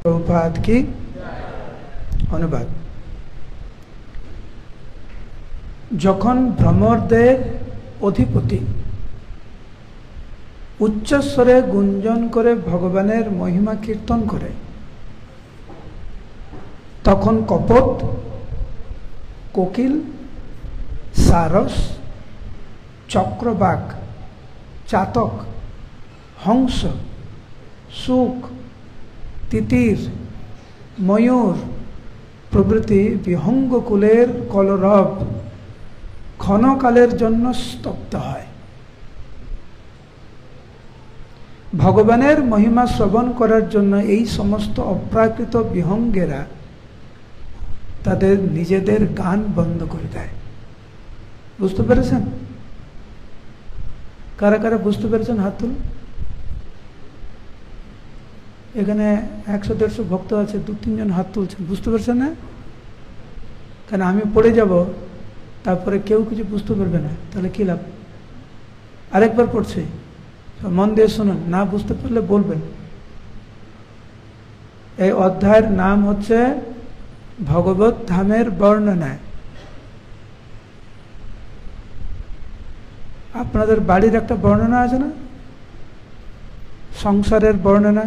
प्रभुपाद की অনুবাদ। যখন ভ্রমরদের অধিপতি উচ্চস্বরে গুঞ্জন করে ভগবানের মহিমা কীর্তন করে, তখন কপট, কোকিল, সারস, চক্রবাক, চাতক, হংস, শুক, তিতির, ময়ূর প্রভৃতি বিহঙ্গকুলের কলরব ক্ষণকালের জন্য স্তব্ধ হয়। ভগবানের মহিমা শ্রবণ করার জন্য এই সমস্ত অপ্রাকৃত বিহঙ্গেরা তাদের নিজেদের গান বন্ধ করে দেয়। বুঝতে পেরেছেন? কারা কারা বুঝতে পেরেছেন হাত তুলুন। এখানে 100-150 ভক্ত আছে, 2-3 জন হাত তুলছেন। বুঝতে পারছেন না? কারণ আমি পড়ে যাব, তারপরে কেউ কিছু বুঝতে পারবে না, তাহলে কি লাভ? আরেকবার পড়ছি, মন দিয়ে শুনুন, না বুঝতে পারলে বলবেন। এই অধ্যায়ের নাম হচ্ছে ভগবত ধামের বর্ণনা। আপনাদের বাড়ির একটা বর্ণনা আছে না, সংসারের বর্ণনা।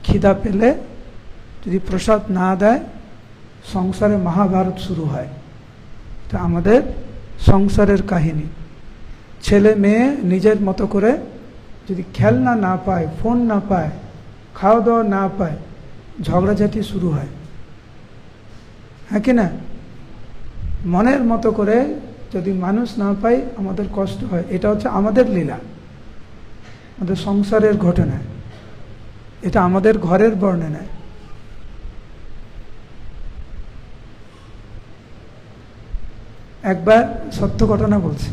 খিদা পেলে যদি প্রসাদ না দেয়, সংসারে মহাভারত শুরু হয়। এটা আমাদের সংসারের কাহিনী। ছেলে মেয়ে নিজের মতো করে যদি খেলনা না পায়, ফোন না পায়, খাওয়া দাওয়া না পায়, ঝগড়াঝাটি শুরু হয়, হ্যাঁ কি না? মনের মতো করে যদি মানুষ না পায়, আমাদের কষ্ট হয়। এটা হচ্ছে আমাদের লীলা, আমাদের সংসারের ঘটনা। এটা আমাদের ঘরের বর্ণনা। একবার সত্য ঘটনা বলছি,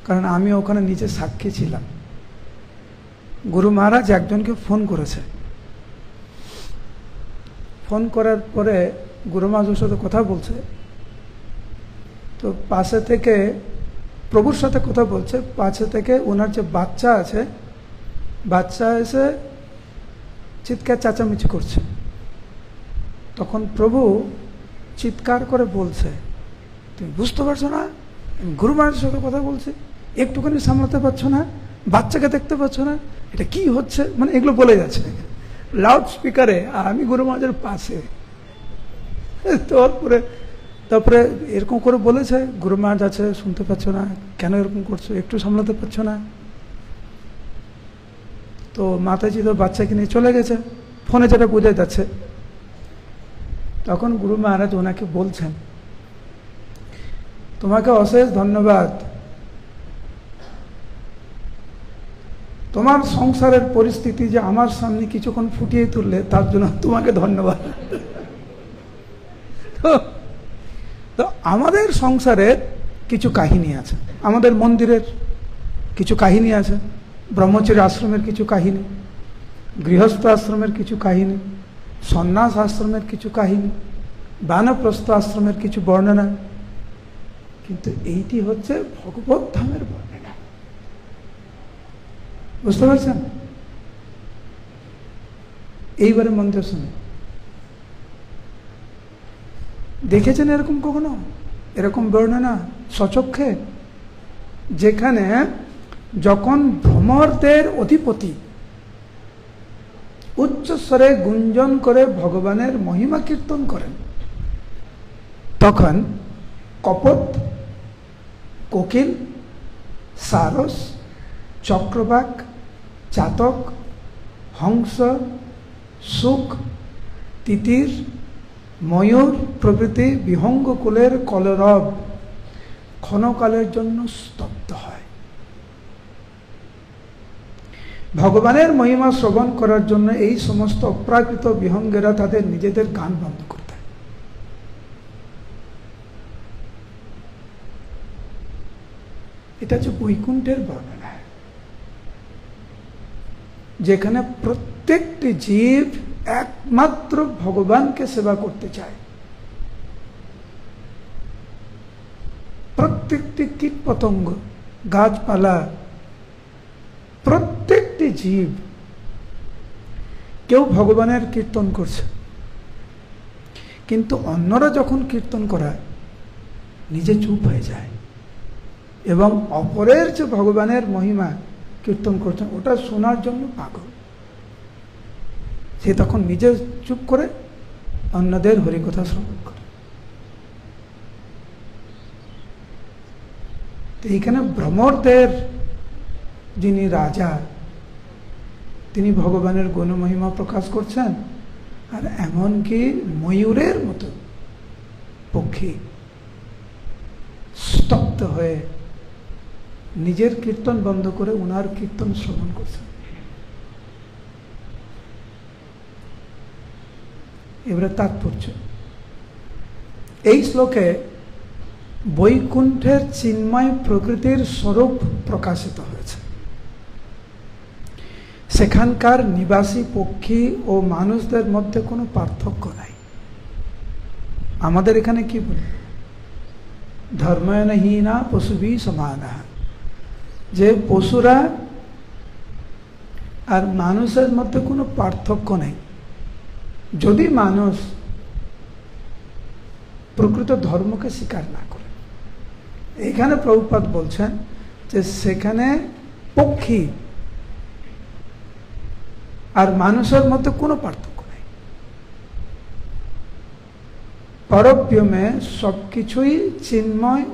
কারণ আমি ওখানে নিচে সাক্ষী ছিলাম। গুরু মহারাজ একজনকে ফোন করেছে। ফোন করার পরে গুরু মহারাজের সাথে কথা বলছে, তো পাশে থেকে প্রভুর সাথে কথা বলছে, পাশে থেকে ওনার যে বাচ্চা আছে, বাচ্চা এসে চিৎকার চেঁচামেচি করছে। তখন প্রভু চিৎকার করে বলছে, তুমি বুঝতে পারছো না গুরু মহারাজের সাথে কথা বলছি, একটুখানি সামলাতে পারছো না, বাচ্চাকে দেখতে পাচ্ছ না, এটা কি হচ্ছে, মানে এগুলো বলে যাচ্ছে লাউড স্পিকারে, আর আমি গুরু মহারাজের পাশে। তারপরে এরকম করে বলেছে, গুরু মহারাজ আছে, শুনতে পাচ্ছ না, কেন এরকম করছো, একটু সামলাতে পারছো না? তো মাতাজি তো বাচ্চাকে নিয়ে চলে গেছে, ফোনে যেটা বোঝা যাচ্ছে। তখন গুরু মহারাজ ওনাকে বলছেন, তোমাকে অশেষ ধন্যবাদ, তোমার সংসারের পরিস্থিতি যে আমার সামনে কিছুক্ষণ ফুটিয়ে তুললে, তার জন্য তোমাকে ধন্যবাদ। তো আমাদের সংসারের কিছু কাহিনী আছে, আমাদের মন্দিরের কিছু কাহিনী আছে, ব্রহ্মচর্য আশ্রমের কিছু কাহিনী, গৃহস্থ আশ্রমের কিছু কাহিনী, সন্ন্যাস আশ্রমের কিছু কাহিনী, বানপ্রস্থ আশ্রমের কিছু বর্ণনা। কিন্তু এইটি হচ্ছে ভগবত ধামের বর্ণনা। বুঝতে পারছেন? এইবারে মন্ত্র শুনে দেখেছেন এরকম কখনো এরকম বর্ণনা সচক্ষে, যেখানে যখন ভ্রমরদের অধিপতি উচ্চস্বরে গুঞ্জন করে ভগবানের মহিমা কীর্তন করেন, তখন কপট, কোকিল, সারস, চক্রবাক, চাতক, হংস, শুক, তিতির, ময়ূর প্রভৃতি বিহঙ্গকুলের কলরব ক্ষণকালের জন্য স্তব্ধ হয়। ভগবানের মহিমা শ্রবণ করার জন্য এই সমস্ত অপ্রাকৃত বিহঙ্গেরা তাদের নিজেদের গান বন্ধ করে দেয়। এটা হচ্ছে বৈকুণ্ঠের বর্ণনা, যেখানে প্রত্যেকটি জীব একমাত্র ভগবানকে সেবা করতে চায়। প্রত্যেকটি কীট পতঙ্গ, গাছপালা, প্রত্যেকটি জীব কেউ ভগবানের কীর্তন করছে, কিন্তু অন্যরা যখন কীর্তন করায় নিজে চুপ হয়ে যায় এবং অপরের যে ভগবানের মহিমা কীর্তন করছেন ওটা শোনার জন্য পাগল। সে তখন নিজে চুপ করে অন্যদের হরিকথা শ্রবণ করে। তো এইখানে ভ্রমরদের যিনি রাজা, তিনি ভগবানের গুণমহিমা প্রকাশ করছেন, আর এমনকি ময়ূরের মতো পক্ষী স্তব্ধ হয়ে নিজের কীর্তন বন্ধ করে উনার কীর্তন শ্রবণ করছেন। এবারে তাৎপর্য, এই শ্লোকে বৈকুণ্ঠের চিন্ময় প্রকৃতির স্বরূপ প্রকাশিত হয়েছে। সেখানকার নিবাসী পক্ষী ও মানুষদের মধ্যে কোনো পার্থক্য নাই। আমাদের এখানে কি বলি, ধর্মহীনা পশুবি সমানা, যে পশুরা আর মানুষের মধ্যে কোনো পার্থক্য নেই, যদি মানুষ প্রকৃত ধর্মকে স্বীকার না করে। এখানে প্রভুপাদ বলছেন যে সেখানে পক্ষী আর মানুষের মধ্যে কোনো পার্থক্য নেই। পরব্যোমে সবকিছুই চিন্ময়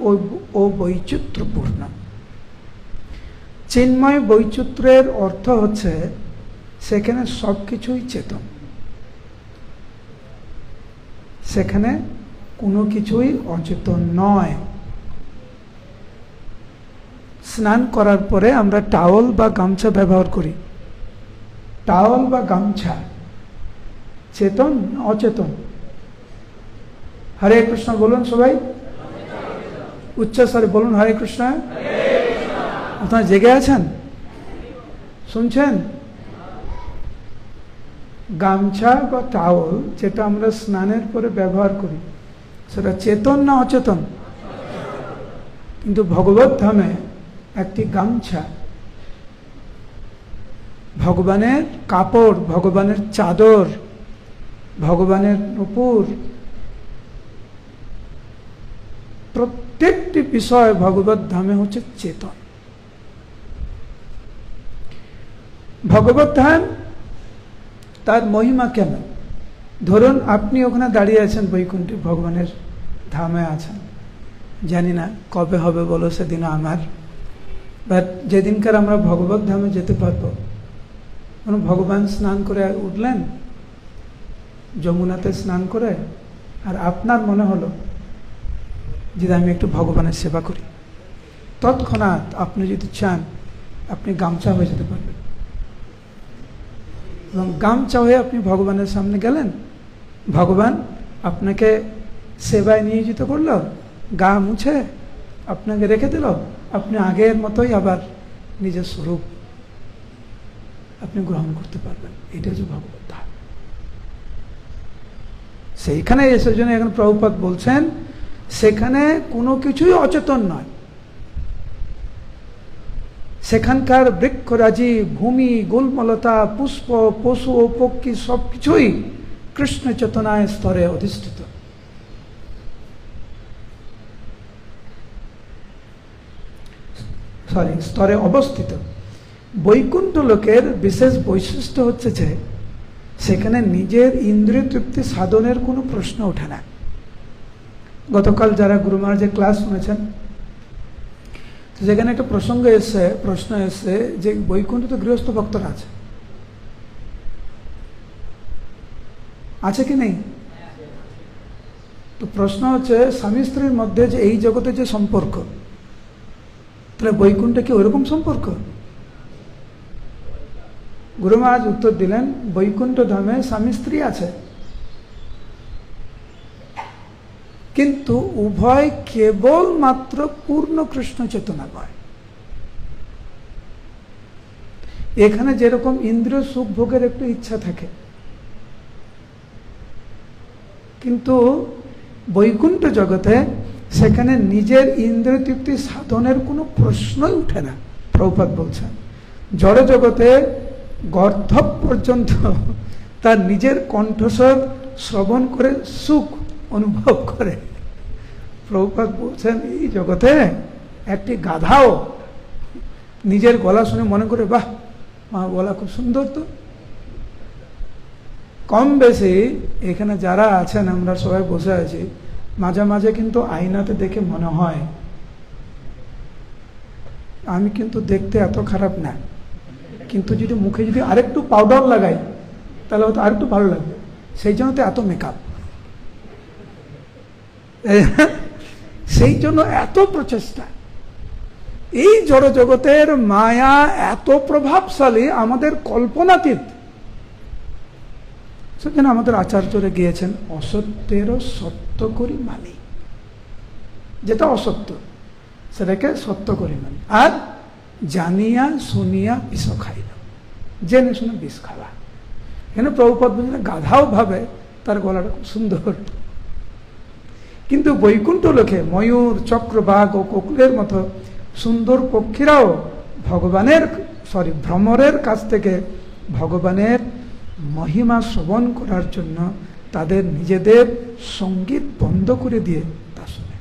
ও বৈচিত্র্যপূর্ণ। চিন্ময় বৈচিত্র্যের অর্থ হচ্ছে সেখানে সবকিছুই চেতন, সেখানে কোনো কিছুই অচেতন নয়। স্নান করার পরে আমরা টাওয়াল বা গামছা ব্যবহার করি। টাওয়াল বা গামছা চেতন অচেতন? হরে কৃষ্ণ বলুন সবাই, উচ্চস্বরে বলুন হরে কৃষ্ণ। আপনারা জেগে আছেন, শুনছেন? গামছা বা টাওয়াল যেটা আমরা স্নানের পরে ব্যবহার করি সেটা চেতন না অচেতন? কিন্তু ভগবত ধামে একটি গামছা ভগবানের কাপড়, ভগবানের চাদর, ভগবানের নূপুর, প্রত্যেকটি বিষয় ভগবত ধামে হচ্ছে চেতন। ভগবত ধাম তার মহিমা কেন? ধরুন আপনি ওখানে দাঁড়িয়ে আছেন বৈকুণ্ঠে, ভগবানের ধামে আছেন, জানি না কবে হবে বলো সেদিন আমার, বাট যেদিনকার আমরা ভগবত ধামে যেতে পারবো, ভগবান স্নান করে উঠলেন যমুনাতে স্নান করে, আর আপনার মনে হলো যে আমি একটু ভগবানের সেবা করি, তৎক্ষণাৎ আপনি যদি চান আপনি গামছা হয়ে যেতে পারবেন এবং গামছা হয়ে আপনি ভগবানের সামনে গেলেন, ভগবান আপনাকে সেবায় নিয়োজিত করলো, গা মুছে আপনাকে রেখে দিল, আপনি আগের মতোই আবার নিজের স্বরূপ আপনি গ্রহণ করতে পারবেন। এটা হচ্ছে ভগবত ধাম। সেইখানে এসে জন্য এখন প্রভুপাদ বলছেন সেখানে কোনো কিছুই অচেতন নয়। সেখানকার বৃক্ষরাজি, ভূমি, গুলমলতা, পুষ্প, পশু ও পক্ষী সবকিছুই কৃষ্ণ চেতনায় স্তরে অধিষ্ঠিত। স্তরে অবস্থিত। বৈকুণ্ঠ লোকের বিশেষ বৈশিষ্ট্য হচ্ছে যে সেখানে নিজের ইন্দ্রিয় তৃপ্তি সাধনের কোনো প্রশ্ন ওঠে না। গতকাল যারা গুরু মহারাজের ক্লাস শুনেছেন সেখানে একটা প্রশ্ন এসছে যে বৈকুণ্ঠ তো গৃহস্থ ভক্তরা আছে কি নেই? তো প্রশ্ন হচ্ছে স্বামী স্ত্রীর মধ্যে যে এই জগতে যে সম্পর্ক, তাহলে বৈকুণ্ঠে কি ওইরকম সম্পর্ক? গুরু মহারাজ উত্তর দিলেন, বৈকুণ্ঠ ধামে স্বামী স্ত্রী আছে, কিন্তু উভয় কেবল মাত্র পূর্ণ কৃষ্ণ চেতনাময়। এখানে যেরকম ইন্দ্রিয় সুখ ভোগের একটু ইচ্ছা থাকে, কিন্তু বৈকুণ্ঠ জগতে সেখানে নিজের ইন্দ্রিয় তৃপ্তি সাধনের কোনো প্রশ্নই উঠে না। প্রভুপাদ বলছেন জড় জগতে গর্ধব পর্যন্ত তার নিজের কণ্ঠস্বর শ্রবণ করে সুখ অনুভব করে। প্রভুপাদ বলছেন এই জগতে একটি গাধাও নিজের গলা শুনে মনে করে বাহ, মা গলা খুব সুন্দর। তো কম বেশি এখানে যারা আছেন আমরা সবাই বসে আছি, মাঝে মাঝে কিন্তু আয়নাতে দেখে মনে হয় আমি কিন্তু দেখতে এত খারাপ না, কিন্তু যদি মুখে যদি আরেকটু পাউডার লাগাই তাহলে হয়তো আরেকটু ভালো লাগবে, সেই জন্য তো এত মেকআপ, সেই জন্য এত প্রচেষ্টা। এই জড় জগতের মায়া এত প্রভাবশালী, আমাদের কল্পনাতীত। সেখানে আমাদের আচার্যরা গিয়েছেন অসত্যেরও সত্য করি মানি, যেটা অসত্য সেটাকে সত্য করি মানি, আর জানিয়া শুনিয়া বিষ খাইল, জেনে শুনে বিষ খাওয়া। এখানে প্রভুপাদ বলছেন গাধাও ভাবে তার গলাটা খুব সুন্দর, কিন্তু বৈকুণ্ঠ লোকে ময়ূর, চক্রবাঘ ও কোকিলের মতো সুন্দর পক্ষীরাও ভ্রমরের কাছ থেকে ভগবানের মহিমা শ্রবণ করার জন্য তাদের নিজেদের সঙ্গীত বন্ধ করে দিয়ে তা শুনে।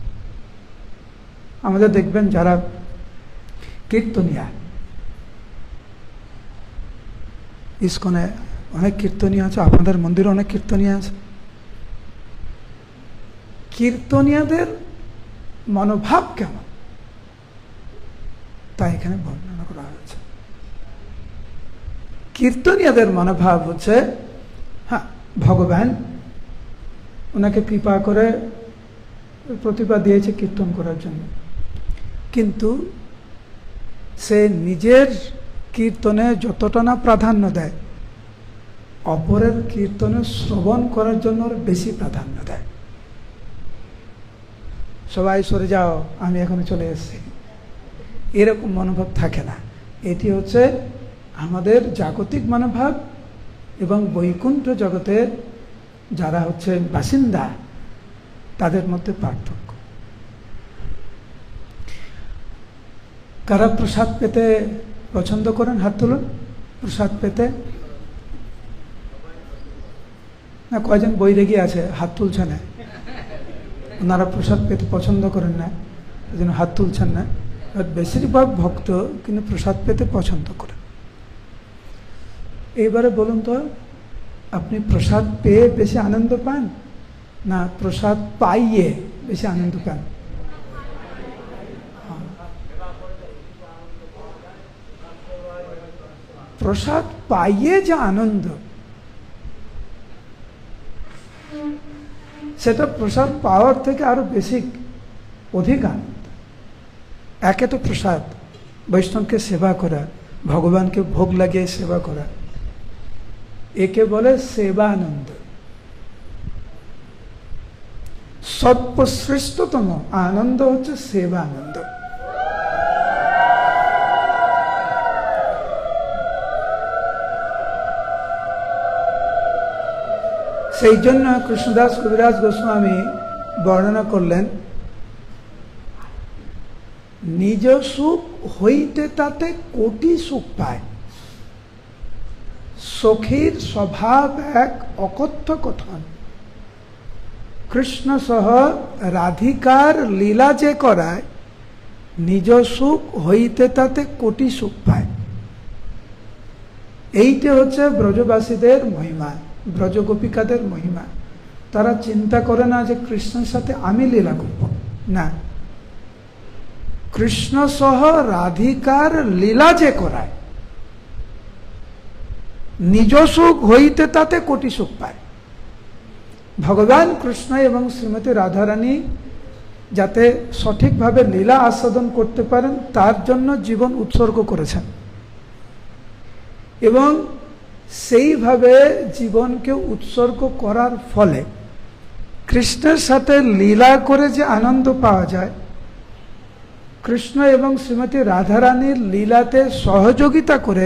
আমাদের দেখবেন যারা কীর্তনিয়া, ইস্কনে অনেক কীর্তনিয়া আছে, আপনাদের মন্দিরে অনেক কীর্তনিয়া আছে। কীর্তনিয়াদের মনোভাব কেমন তা এখানে বর্ণনা করা হয়েছে। কীর্তনিয়াদের মনোভাব হচ্ছে, হ্যাঁ ভগবান ওনাকে কৃপা করে প্রতিভা দিয়েছে কীর্তন করার জন্য, কিন্তু সে নিজের কীর্তনে যতটা না প্রাধান্য দেয়, অপরের কীর্তনে শ্রবণ করার জন্য বেশি প্রাধান্য দেয়। সবাই সরে যাও, আমি এখনো চলে এসেছি, এরকম মনোভাব থাকে না। এটি হচ্ছে আমাদের জাগতিক মনোভাব এবং বৈকুণ্ঠ জগতের যারা হচ্ছে বাসিন্দা তাদের মধ্যে পার্থক্য। কারা প্রসাদ পেতে পছন্দ করেন? হাত তুলুন। প্রসাদ পেতে না, কয়জন বৈরাগী আছে হাত তুলছে না, ওনারা প্রসাদ পেতে পছন্দ করেন না, এই জন্য হাত তুলছেন না। বেশিরভাগ ভক্ত কিন্তু প্রসাদ পেতে পছন্দ করেন। এইবারে বলুন তো, আপনি প্রসাদ পেয়ে বেশি আনন্দ পান না প্রসাদ পাইয়ে বেশি আনন্দ পান? প্রসাদ পাইয়ে যে আনন্দ, সেটা প্রসাদ পাওয়ার থেকে আরো বেশি অধিক আনন্দ। একে তো প্রসাদ, বৈষ্ণবকে সেবা করা, ভগবানকে ভোগ লাগিয়ে সেবা করা, একে বলে সেবা আনন্দ। সর্বশ্রেষ্ঠতম আনন্দ হচ্ছে সেবা আনন্দ। সেই জন্য কৃষ্ণদাস কবিরাজ গোস্বামী বর্ণনা করলেন, নিজ সুখ হইতে তাতে কোটি সুখ পায়, সখীর স্বভাব এক অকথ্য কথন, কৃষ্ণ সহ রাধিকার লীলা যে করায়, নিজ সুখ হইতে তাতে কোটি সুখ পায়। এইটা হচ্ছে ব্রজবাসীদের মহিমা, ব্রজগোপিকাদের মহিমা। তারা চিন্তা করে না যে কৃষ্ণের সাথে আমি লীলা করব, না, কৃষ্ণ সহ রাধিকার লীলা যে করায়, নিজ সুখ হইতে তাতে কোটি সুখ পায়। ভগবান কৃষ্ণ এবং শ্রীমতী রাধারানী যাতে সঠিকভাবে লীলা আস্বাদন করতে পারেন তার জন্য জীবন উৎসর্গ করেছেন, এবং সেইভাবে জীবনকে উৎসর্গ করার ফলে কৃষ্ণের সাথে লীলা করে যে আনন্দ পাওয়া যায়, কৃষ্ণ এবং শ্রীমতী রাধারানীর লীলাতে সহযোগিতা করে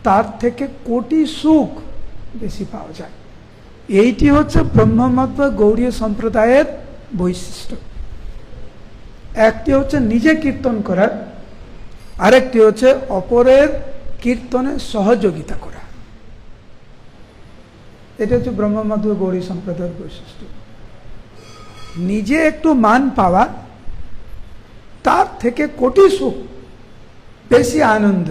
তার থেকে কোটি সুখ বেশি পাওয়া যায়। এইটি হচ্ছে ব্রহ্মমত বা গৌড়ীয় সম্প্রদায়ের বৈশিষ্ট্য। একটি হচ্ছে নিজে কীর্তন করা, আরেকটি হচ্ছে অপরের কীর্তনে সহযোগিতা করা। এটা হচ্ছে ব্রহ্মমাধব গৌড়ী সম্প্রদায়ের বৈশিষ্ট্য। নিজে একটু মান পাওয়া, তার থেকে কোটি সুখ, বেশি আনন্দ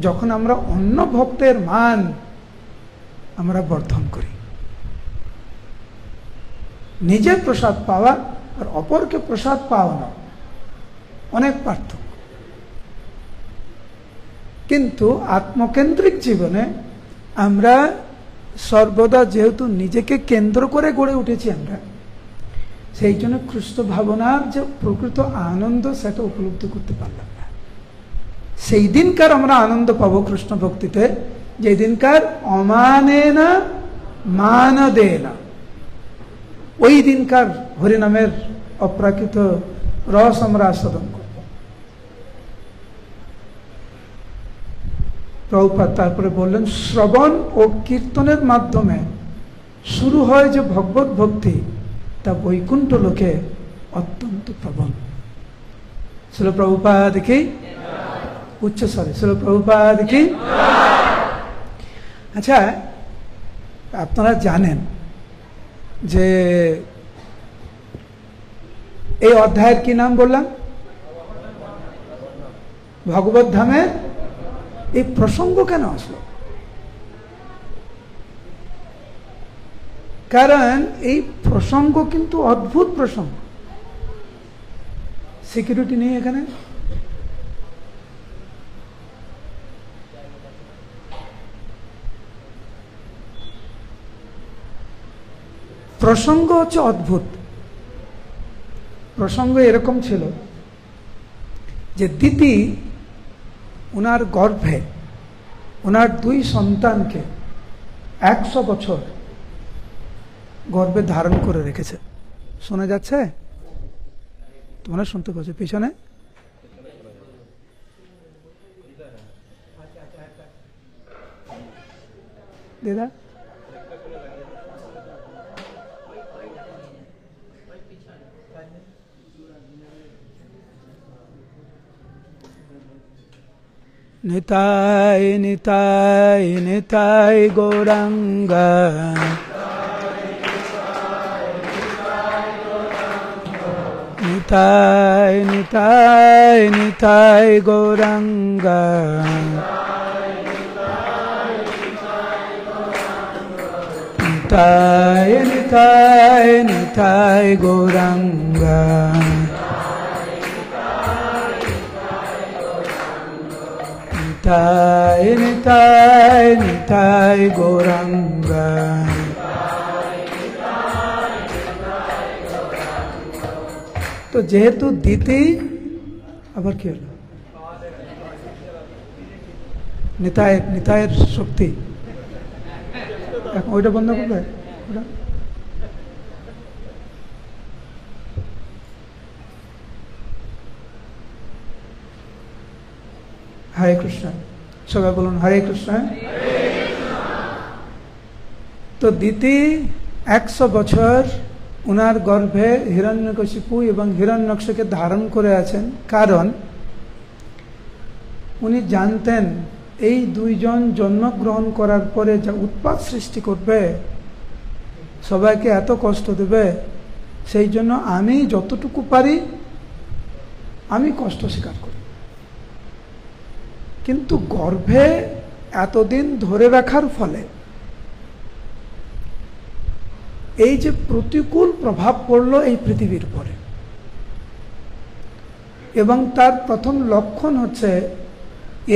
যখন আমরা অন্য ভক্তের মান আমরা বর্ধন করি। নিজে প্রসাদ পাওয়া আর অপরকে প্রসাদ পাওয়ানো অনেক পার্থক্য। কিন্তু আত্মকেন্দ্রিক জীবনে আমরা সর্বদা যেহেতু নিজেকে কেন্দ্র করে গড়ে উঠেছি আমরা, সেই জন্য কৃষ্ণ ভাবনার যে প্রকৃত আনন্দ সেটা উপলব্ধি করতে পারলাম না। সেই দিনকার আমরা আনন্দ পাবো কৃষ্ণ ভক্তিতে, যেদিনকার অমানে না মান দে না, ওই দিনকার হরিনামের অপ্রাকৃত রস আমরা আস্বাদন করব। প্রভুপাদ তারপরে বললেন, শ্রবণ ও কীর্তনের মাধ্যমে শুরু হয় যে ভগবত ভক্তি, তা বৈকুণ্ঠ লোকে অত্যন্ত প্রবল। শ্রীল প্রভুপাদ কি উচ্চ স্বরে, শ্রীল প্রভুপাদ কি। আচ্ছা, আপনারা জানেন যে এই অধ্যায়ের কি নাম বললাম? ভগবত ধামের। এই প্রসঙ্গ কেন আসলো? কারণ এই প্রসঙ্গ কিন্তু অদ্ভুত প্রসঙ্গ। সিকিউরিটি নেই এখানে। প্রসঙ্গ হচ্ছে অদ্ভুত। প্রসঙ্গ এরকম ছিল যে দিতি ওনার গর্ভে ওনার 2 সন্তানকে 100 বছর গর্ভে ধারণ করে রেখেছে। শোনা যাচ্ছে? তোমরা শুনতে পাচ্ছ পিছনে? দিদা নিতাই নিতাই নিতাই গৌরাঙ্গ, নিতাই নিতাই নিতাই গৌরাঙ্গ, নিতাই নিতাই নিতাই গৌরাঙ্গ, নিতাই নিতাই নিতাই গৌরাঙ্গ। তো যেহেতু দিতি, আবার কি হলো? নিতাই, নিতাইয়ের শক্তি। এখন ওইটা বন্ধ করবে? ওটা হরে কৃষ্ণ, সবাই বলুন হরে কৃষ্ণ। তো দিতি 100 বছর উনার গর্ভে হিরণ্যকশিপু এবং হিরণ্যাক্ষকে ধারণ করে আছেন, কারণ উনি জানতেন এই 2 জন জন্মগ্রহণ করার পরে যা উৎপাত সৃষ্টি করবে, সবাইকে এত কষ্ট দেবে, সেই জন্য আমি যতটুকু পারি আমি কষ্ট স্বীকার করি। কিন্তু গর্ভে এতদিন ধরে রাখার ফলে এই যে প্রতিকূল প্রভাব পড়লো এই পৃথিবীর উপরে, এবং তার প্রথম লক্ষণ হচ্ছে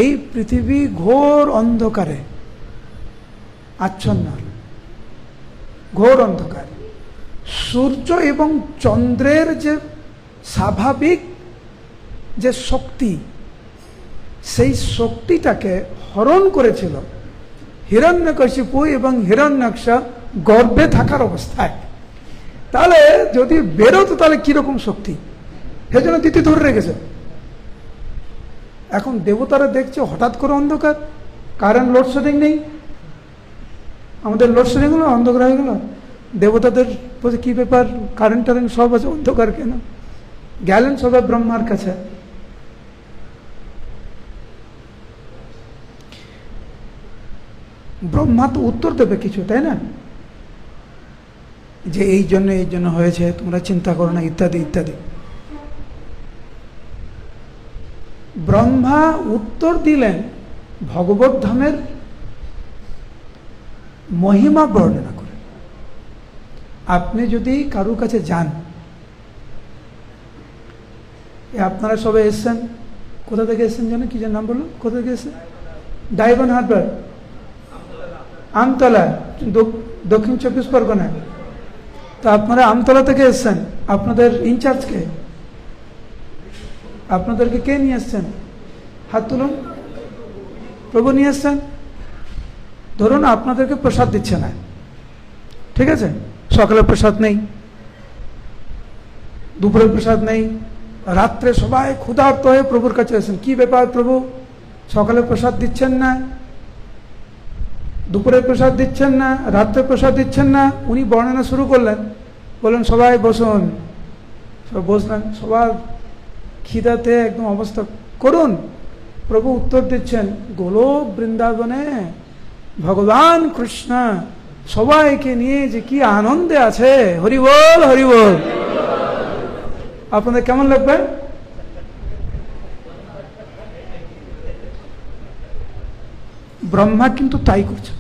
এই পৃথিবী ঘোর অন্ধকারে আচ্ছন্ন, ঘোর অন্ধকার। সূর্য এবং চন্দ্রের যে স্বাভাবিক যে শক্তি, সেই শক্তিটাকে হরণ করেছিল হিরণ্যকশিপু এবং হিরণ্যাক্ষ গর্ভে থাকার অবস্থায়। তাহলে যদি বেরোতো তাহলে কিরকম শক্তি, সেজন্য দিতি ধরে রেখেছে। এখন দেবতারা দেখছে হঠাৎ করে অন্ধকার, কারেন্ট লোডশেডিং নেই, আমাদের লোডশেডিং হলো, অন্ধকার হয়ে গেল। দেবতাদের বলছে কি ব্যাপার, কারেন্ট টারেন্ট সব আছে, অন্ধকার কেন? গেলেন সবাই ব্রহ্মার কাছে। ব্রহ্মা তো উত্তর দেবে কিছু, তাই না? যে এই জন্য হয়েছে, তোমরা চিন্তা করো না, ইত্যাদি ইত্যাদি। ব্রহ্মা উত্তর দিলেন ভগবত ধামের মহিমা বর্ণনা করে। আপনি যদি কারুর কাছে যান, আপনারা সবাই এসছেন, কোথা থেকে এসছেন জানেন? কি যেন নাম বললো? কোথা থেকে এসছেন? ডায়মন্ড হারবার, আমতলা, দক্ষিণ 24 পরগনায়। তা আপনারা আমতলা থেকে এসছেন, আপনাদের ইনচার্জ কে? আপনাদেরকে কে নিয়ে এসছেন? হাত তুলুন। প্রভু নিয়ে এসছেন। ধরুন আপনাদেরকে প্রসাদ দিচ্ছে না, ঠিক আছে? সকালে প্রসাদ নেই, দুপুরে প্রসাদ নেই, রাত্রে সবাই ক্ষুধার্ত হয়ে প্রভুর কাছে এসেছেন, কি ব্যাপার প্রভু, সকালে প্রসাদ দিচ্ছেন না, দুপুরে প্রসাদ দিচ্ছেন না, রাত্রে প্রসাদ দিচ্ছেন না। উনি বর্ণনা শুরু করলেন, বললেন সবাই বসুন। সব বসলেন, সবার খিদাতে একদম অবস্থা করুন। প্রভু উত্তর দিচ্ছেন, গোলক বৃন্দাবনে ভগবান কৃষ্ণ সবাইকে নিয়ে যে কি আনন্দে আছে, হরি বল হরি বল। আপনাদের কেমন লাগবে? ব্রহ্মা কিন্তু তাই করছে।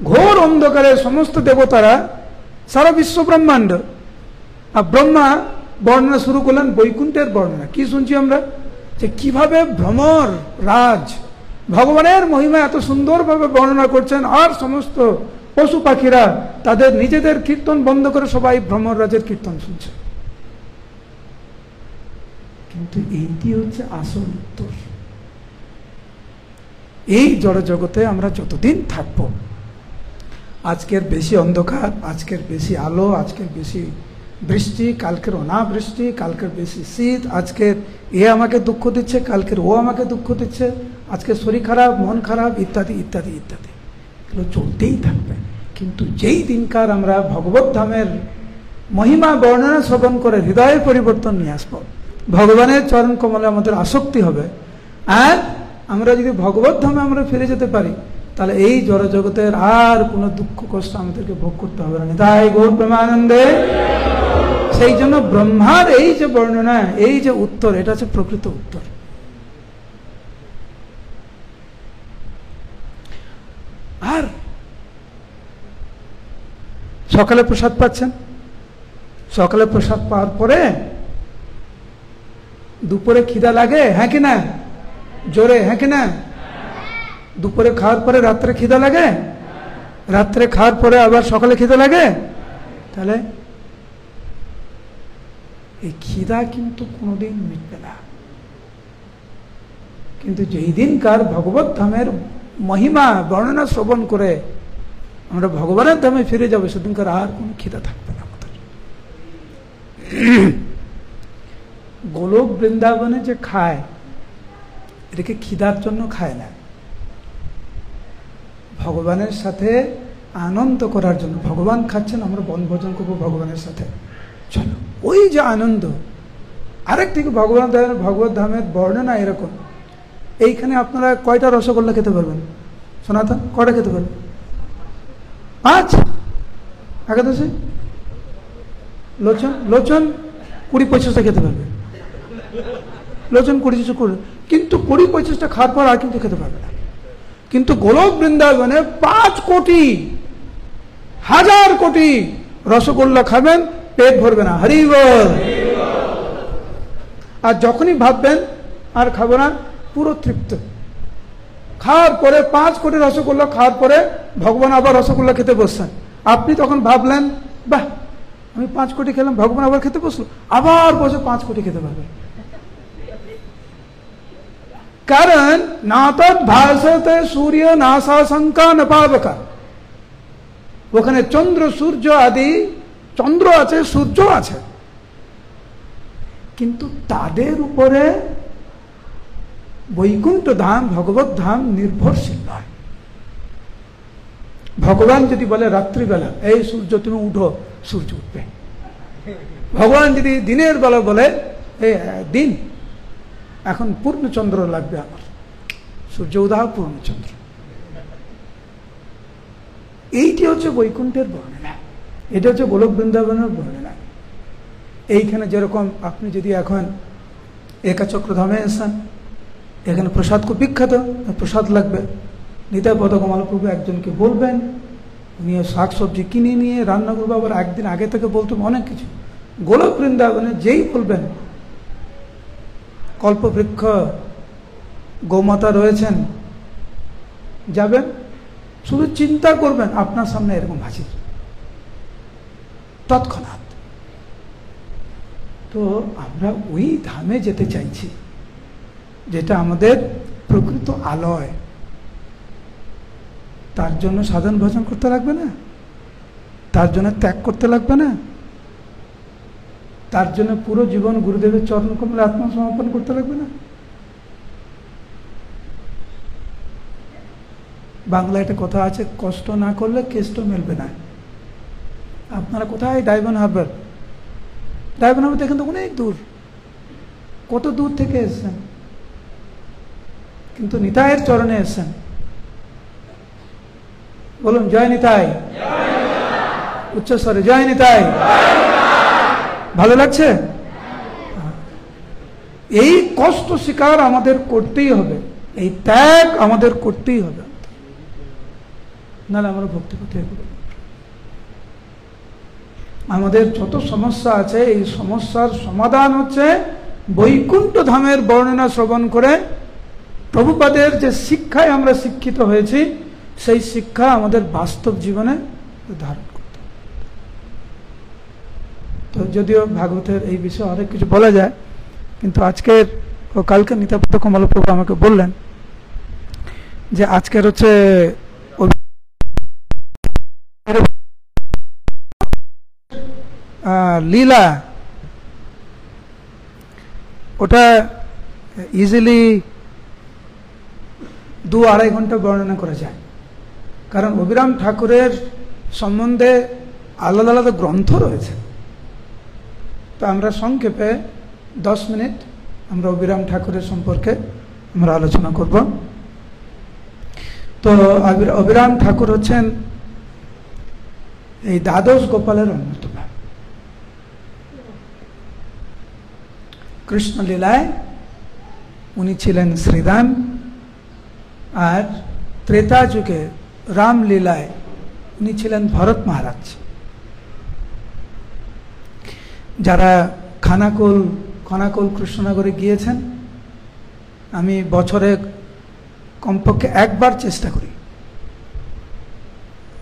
ঘোর অন্ধকারে সমস্ত দেবতারা, সারা বিশ্ব ব্রহ্মাণ্ড, আর ব্রহ্মা বর্ণনা শুরু করলেন বৈকুণ্ঠের বর্ণনা। কি শুনছি আমরা? যে কিভাবে ভ্রমর রাজ ভগবানের মহিমা এত সুন্দরভাবে বর্ণনা করছেন, আর সমস্ত পশু পাখিরা তাদের নিজেদের কীর্তন বন্ধ করে সবাই ভ্রমর রাজের কীর্তন শুনছে। কিন্তু এইটি হচ্ছে আসল উত্তর। এই জড় জগতে আমরা যতদিন থাকব, আজকের বেশি অন্ধকার, আজকের বেশি আলো, আজকের বেশি বৃষ্টি, কালকের অনাবৃষ্টি, কালকের বেশি শীত, আজকের এ আমাকে দুঃখ দিচ্ছে, কালকের ও আমাকে দুঃখ দিচ্ছে, আজকে শরীর খারাপ, মন খারাপ, ইত্যাদি ইত্যাদি ইত্যাদি, এগুলো চলতেই থাকবে। কিন্তু যেই দিনকার আমরা ভগবত ধামের মহিমা বর্ণনা শ্রবণ করে হৃদয়ের পরিবর্তন নিয়ে আসবো, ভগবানের চরণ কমলে আমাদের আসক্তি হবে, আর আমরা যদি ভগবত ধামে আমরা ফিরে যেতে পারি, তাহলে এই জড় জগতের আর কোনো দুঃখ কষ্ট আমাদেরকে ভোগ করতে হবে না। তাই গৌর প্রেমানন্দে। সেই জন্য ব্রহ্মার এই যে বর্ণনা, এই যে উত্তর, এটা হচ্ছে প্রকৃত উত্তর। আর সকালে প্রসাদ পাচ্ছেন, সকালে প্রসাদ পাওয়ার পরে দুপুরে খিদা লাগে, হ্যাঁ কি না? জোরে হ্যাঁ কি না? দুপুরে খাওয়ার পরে রাত্রে খিদা লাগে, রাত্রে খাওয়ার পরে আবার সকালে খিদা লাগে। তাহলে এই খিদা কিন্তু কোনোদিন মিটবে না। কিন্তু যেই দিনকার ভগবত ধামের মহিমা বর্ণনা শ্রবণ করে আমরা ভগবানের ধামে ফিরে যাবো, সেদিনকার আর কোনো খিদা থাকবে না আমাদের। গোলক বৃন্দাবনে যে খায়, এটাকে খিদার জন্য খায় না, ভগবানের সাথে আনন্দ করার জন্য। ভগবান খাচ্ছেন, আমরা বনভোজন করবো ভগবানের সাথে, চলো। ওই যে আনন্দ। আরেকদিকে ভগবত ধামের বর্ণনা এরকম, এইখানে আপনারা কয়টা রসগোল্লা খেতে পারবেন? সনাতন কয়টা খেতে পারবেন? 5? একাদশী লোচন, লোচন 20-25টা খেতে পারবে, লোচন 20-25, কিন্তু 20-25টা খাওয়ার পর আর কিন্তু খেতে পারবে না। কিন্তু গোলক বৃন্দাবনে 5 কোটি 1000 কোটি রসগোল্লা খাবেন, পেট ভরবে না। হরি বল। আর যখনই ভাববেন আর খাবো না, পুরো তৃপ্ত। খাওয়ার পরে 5 কোটি রসগোল্লা খাওয়ার পরে ভগবান আবার রসগোল্লা খেতে বসছেন। আপনি তখন ভাবলেন, বাহ আমি 5 কোটি খেলাম, ভগবান আবার খেতে বসলো, আবার বসে 5 কোটি খেতে পারবে। কারণ না তৎ ভাসতে সূর্য নাসা শঙ্কা ন পাবকা, ওখানে চন্দ্র সূর্য আদি, চন্দ্র আছে সূর্য আছে, কিন্তু তাদের উপরে বৈকুণ্ঠ ধাম ভগবত ধাম নির্ভরশীল নয়। ভগবান যদি বলে রাত্রিবেলা, এই সূর্য তুমি উঠো, সূর্য উঠবে। ভগবান যদি দিনের বেলা বলে, এই দিন এখন পূর্ণচন্দ্র লাগবে আমার, সূর্য উদয় পূর্ণচন্দ্র। এইটি হচ্ছে বৈকুণ্ঠের বর্ণনা। এটা হচ্ছে গোলক বৃন্দাবনের বর্ণনা। এইখানে যেরকম আপনি যদি এখন একাচক্রধামে এসেন, এখানে প্রসাদ খুব বিখ্যাত, প্রসাদ লাগবে, নিতাই পদকমলপ্রভু একজনকে বলবেন, উনি শাক সবজি কিনে নিয়ে রান্না করবো, আবার একদিন আগে থেকে বলতে অনেক কিছু। গোলক বৃন্দাবনে যেই বলবেন কল্পবৃক্ষ গৌমাতা রয়েছেন, যাবেন, শুধু চিন্তা করবেন আপনার সামনে এরকম হাজির তৎক্ষণাৎ। তো আমরা ওই ধামে যেতে চাইছি যেটা আমাদের প্রকৃত আলয়। তার জন্য সাধন ভজন করতে লাগবে না, তার জন্য ত্যাগ করতে লাগবে না, তার জন্য পুরো জীবন গুরুদেবের চরণকমলে আত্মসমর্পণ করতে লাগবে না। বাংলায় একটা কথা আছে, কষ্ট না করলে কেষ্ট মেলবে না। আপনারা কোথায়? ডায়মন্ড হারবার। ডায়মন্ড হারবার দেখেন তো অনেক দূর, কত দূর থেকে এসেছেন, কিন্তু নিতাইয়ের চরণে এসেছেন। বলুন জয় নিতাই, উচ্চস্বরে জয় নিতাই। ভালো লাগছে? এই কষ্ট স্বীকার আমাদের করতেই হবে, এই ত্যাগ আমাদের করতেই হবে, নাহলে আমরা ভক্তি করতে হবে। আমাদের যত সমস্যা আছে এই সমস্যার সমাধান হচ্ছে বৈকুণ্ঠ ধামের বর্ণনা শ্রবণ করে প্রভুপাদের যে শিক্ষায় আমরা শিক্ষিত হয়েছি সেই শিক্ষা আমাদের বাস্তব জীবনে ধারণ করতে। তো যদিও ভাগবতের এই বিষয়ে অনেক কিছু বলা যায়, কিন্তু আজকের ও কালকে নিতাই কমলপ্রভু আমাকে বললেন যে আজকের হচ্ছে লীলা, ওটা ইজিলি 2-2.5 ঘন্টা বর্ণনা করা যায়, কারণ অবিরাম ঠাকুরের সম্বন্ধে আলাদা আলাদা গ্রন্থ রয়েছে। তো আমরা সংক্ষেপে 10 মিনিট আমরা অবিরাম ঠাকুরের সম্পর্কে আমরা আলোচনা করব। তো অবিরাম ঠাকুর হচ্ছেন এই দ্বাদশ গোপালের অন্যতম। কৃষ্ণ লীলায় উনি ছিলেন শ্রীরাম, আর ত্রেতা যুগে রামলীলায় উনি ছিলেন ভরত মহারাজ। যারা খানাকুল কৃষ্ণনগরে গিয়েছেন, আমি বছরে কমপক্ষে একবার চেষ্টা করি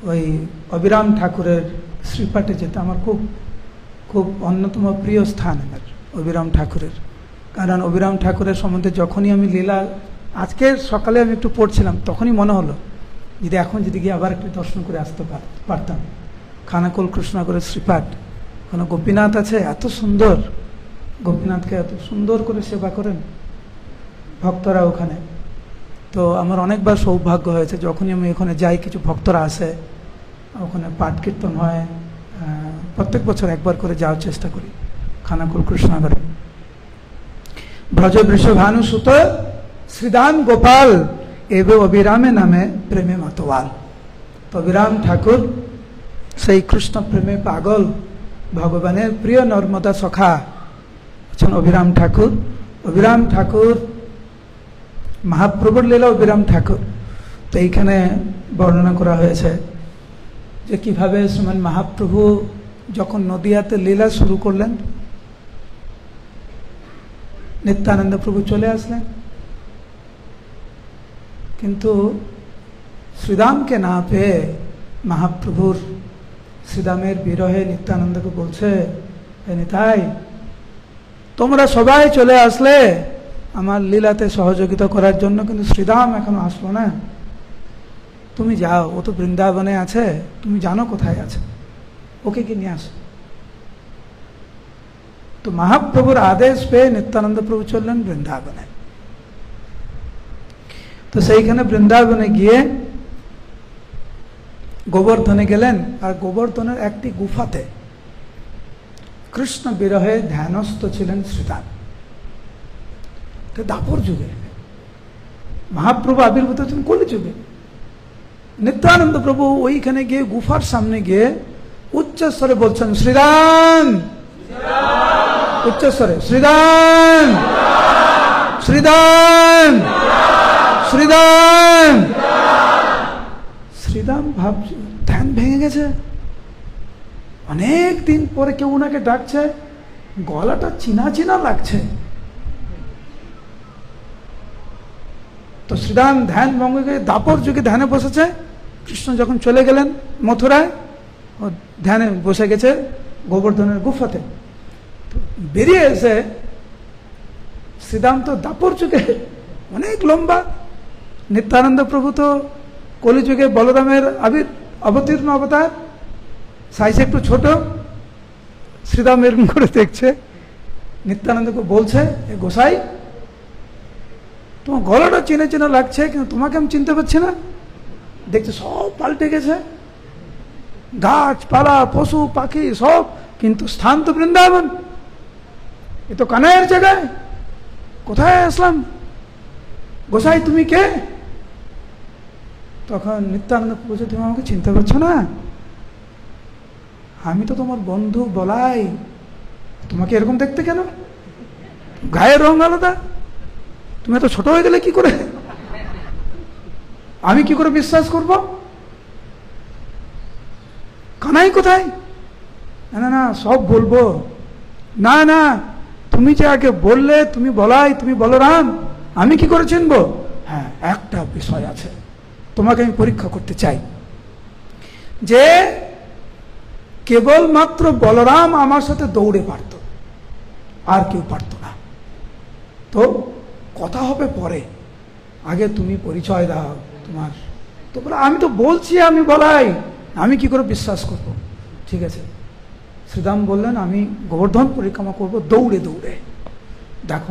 ওই অবিরাম ঠাকুরের শ্রীপাঠে যেতে। আমার খুব খুব অন্যতম প্রিয় স্থান আমার অবিরাম ঠাকুরের, কারণ অবিরাম ঠাকুরের সম্বন্ধে যখনই আমি লীলা, আজকে সকালে আমি একটু পড়ছিলাম, তখনই মনে হলো যদি এখন যদি গিয়ে আবার একটু দর্শন করে আসতে পারতাম। খানাকুল কৃষ্ণনগরের শ্রীপাঠ, ওখানে গোপীনাথ আছে, এত সুন্দর, গোপীনাথকে এত সুন্দর করে সেবা করেন ভক্তরা ওখানে। তো আমার অনেকবার সৌভাগ্য হয়েছে, যখনই আমি ওখানে যাই কিছু ভক্তরা আসে, ওখানে পাঠ কীর্তন হয়, প্রত্যেক বছর একবার করে যাওয়ার চেষ্টা করি খানাকুল কৃষ্ণনগরে। ব্রজ বৃষভানু সুত শ্রীদাম গোপাল এবে অবিরামে নামে প্রেমে মাতোয়াল। তো অবিরাম ঠাকুর সেই কৃষ্ণ প্রেমে পাগল, ভগবানের প্রিয় নর্মদা সখা হচ্ছেন অবিরাম ঠাকুর। অবিরাম ঠাকুর মহাপ্রভুর লীলা অবিরাম ঠাকুর। তো এইখানে বর্ণনা করা হয়েছে যে কিভাবে শ্রীমান মহাপ্রভু যখন নদিয়াতে লীলা শুরু করলেন, নিত্যানন্দ প্রভু চলে আসলেন, কিন্তু শ্রীদামকে না পেয়ে মহাপ্রভুর শ্রীদামের বিরহে নিত্যানন্দকে বলছে, নিতাই তোমরা সবাই চলে আসলে আমার লীলাতে সহযোগিতা করার জন্য, কিন্তু শ্রীদাম এখনো আসলো না, তুমি যাও, ও তো বৃন্দাবনে আছে, তুমি জানো কোথায় আছে, ওকে কি নিয়ে আসো। তো মহাপ্রভুর আদেশ পেয়ে নিত্যানন্দ প্রভু চললেন বৃন্দাবনে। তো সেইখানে বৃন্দাবনে গিয়ে গোবর্ধনে গেলেন, আর গোবর্ধনের একটি গুফাতে কৃষ্ণ বিরহে ধ্যানস্থ ছিলেন শ্রীদাম। দাপর যুগে মহাপ্রভু আবির্ভূত হচ্ছেন কলি যুগে। নিত্যানন্দ প্রভু ওইখানে গিয়ে গুফার সামনে গিয়ে উচ্চ উচ্চস্বরে বলছেন শ্রীদাম, উচ্চস্বরে শ্রীদাম, শ্রীদাম, শ্রীদাম। শ্রীদাম ভাবছে, ধ্যান ভেঙে গেছে। অনেক দিন পরে কেউ ওনাকে ডাকছে, গলাটা চিনা চিনা লাগছে। তো শ্রীদাম ধ্যান ভঙ্গ করে দাপর যুগে ধ্যানে বসেছে। কৃষ্ণ যখন চলে গেলেন মথুরায়, ও ধ্যানে বসে গেছে গোবর্ধনের গুফাতে। বেরিয়ে এসে শ্রীদাম তো দাপর যুগে অনেক লম্বা, নিত্যানন্দ প্রভু তো কলিযুগে বলরামের অবতীর্ণ অবতার, সাইজ একটু ছোট। শ্রীদাম এরকম করে দেখছে, নিত্যানন্দকে বলছে, এ গোসাই, তোমার গলাটা চেনা চেনা লাগছে, কিন্তু তোমাকে আমি চিনতে পারছি না। দেখছে সব পাল্টে গেছে, গাছপালা পশু পাখি সব, কিন্তু স্থান তো বৃন্দাবন, এ তো কানাইয়ের জায়গায়, কোথায় আসলাম? গোসাই তুমি কে? তখন নিত্যানন্দ বলছে, তুমি আমাকে চিনতে পারছো না? আমি তো তোমার বন্ধু বলাই। তোমাকে এরকম দেখতে কেন? গায়ের রং আলাদা, তুমি এত ছোট হয়ে গেলে কি করে? আমি কি করে বিশ্বাস করব? কানাই কোথায়? না না সব বলবো। না না, তুমি যে আগে বললে তুমি বলাই, তুমি বলরাম, আমি কি করে চিনবো? হ্যাঁ, একটা বিষয় আছে, তোমাকে আমি পরীক্ষা করতে চাই, যে কেবলমাত্র বলরাম আমার সাথে দৌড়ে পারত, আর কেউ পারত না। তো কথা হবে পরে, আগে তুমি পরিচয় দাও তোমার। তো বলে, আমি তো বলছি আমি বলাই, আমি কি করে বিশ্বাস করব? ঠিক আছে। শ্রীদাম বললেন, আমি গোবর্ধন পরিক্রমা করব দৌড়ে দৌড়ে, দেখো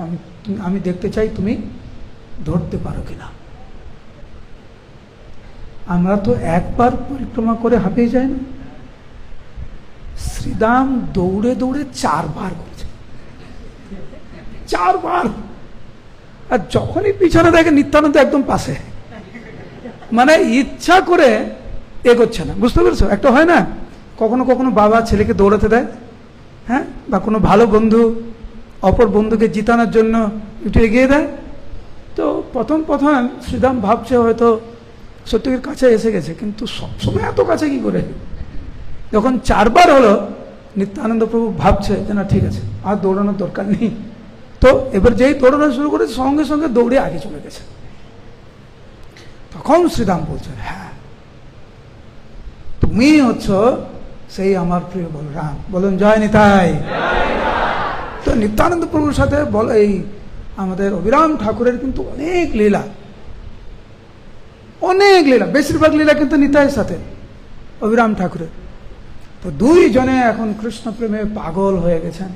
আমি দেখতে চাই তুমি ধরতে পারো কিনা। আমরা তো একবার পরিক্রমা করে হাঁপিয়ে যাই না, শ্রীদাম দৌড়ে দৌড়ে 4 বার করেছে, 4 বার। আর যখনই পিছনে দেখে নিত্যানন্দ একদম পাশে, মানে ইচ্ছা করে এগোচ্ছে না। বুঝতে পেরেছো? একটা হয় না, কখনো কখনো বাবা ছেলেকে দৌড়াতে দেয়, হ্যাঁ, বা কোনো ভালো বন্ধু অপর বন্ধুকে জিতানোর জন্য একটু এগিয়ে দেয়। তো প্রথম শ্রীদাম ভাবছে হয়তো সত্যির কাছে এসে গেছে, কিন্তু সবসময় এত কাছে কি করে? যখন 4 বার হলো, নিত্যানন্দ প্রভু ভাবছে যে না ঠিক আছে, আর দৌড়ানোর দরকার নেই। তো এবার যেই দৌড়ানো শুরু করেছে, সঙ্গে সঙ্গে দৌড়ে আগে চলে গেছে। তখন শ্রীদাম বলছেন, হ্যাঁ তুমি হচ্ছ সেই আমার প্রিয় বলরাম। বলুন জয় নিতাই। তো নিত্যানন্দ প্রভুর সাথে এই আমাদের অবিরাম ঠাকুরের কিন্তু অনেক লীলা, অনেক লীলা, বেশিরভাগ লীলা কিন্তু নিতাইয়ের সাথে, অবিরাম ঠাকুরের। তো দুইজনে এখন কৃষ্ণ প্রেমে পাগল হয়ে গেছেন,